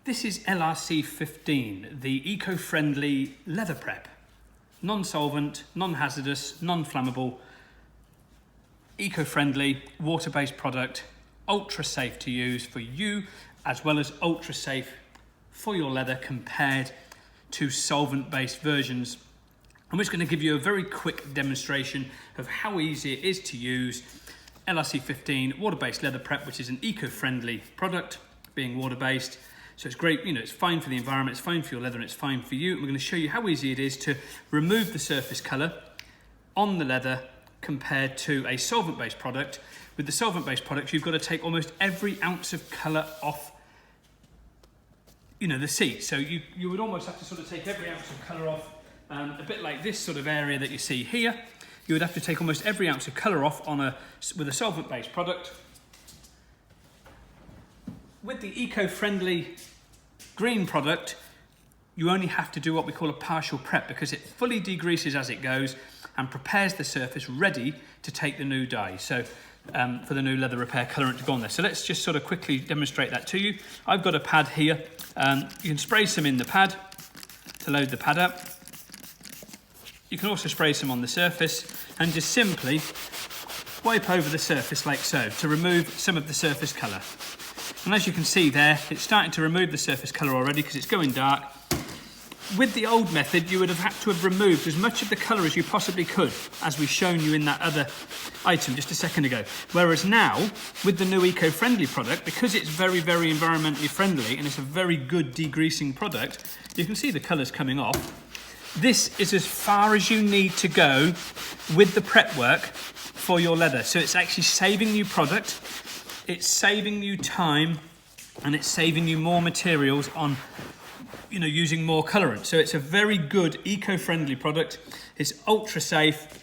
This is LRC15, the eco-friendly leather prep. Non-solvent, non-hazardous, non-flammable, eco-friendly, water-based product, ultra-safe to use for you, as well as ultra-safe for your leather compared to solvent-based versions. I'm just going to give you a very quick demonstration of how easy it is to use LRC15 water-based leather prep, which is an eco-friendly product, being water-based. So it's great, it's fine for the environment, it's fine for your leather, and it's fine for you. And we're going to show you how easy it is to remove the surface colour on the leather compared to a solvent-based product. With the solvent-based product, you've got to take almost every ounce of colour off, the seat. So you would almost have to sort of take every ounce of colour off, a bit like this sort of area that you see here. You would have to take almost every ounce of colour off with a solvent-based product. With the eco-friendly green product, you only have to do what we call a partial prep because it fully degreases as it goes and prepares the surface ready to take the new dye. So for the new leather repair colourant to go on there. So let's just sort of quickly demonstrate that to you. I've got a pad here. You can spray some in the pad to load the pad up. You can also spray some on the surface and just simply wipe over the surface like so to remove some of the surface colour. And as you can see there, it's starting to remove the surface colour already because it's going dark. With the old method, you would have had to have removed as much of the colour as you possibly could, as we've shown you in that other item just a second ago. Whereas now, with the new eco-friendly product, because it's very, very environmentally friendly and it's a very good degreasing product, you can see the colours coming off. This is as far as you need to go with the prep work for your leather. So it's actually saving you product. It's saving you time and it's saving you more materials on, using more colourant. So it's a very good eco-friendly product. It's ultra safe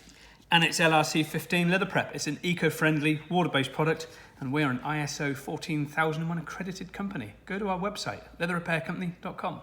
and it's LRC15 Leather Prep. It's an eco-friendly water-based product and we're an ISO 14001 accredited company. Go to our website, leatherrepaircompany.com.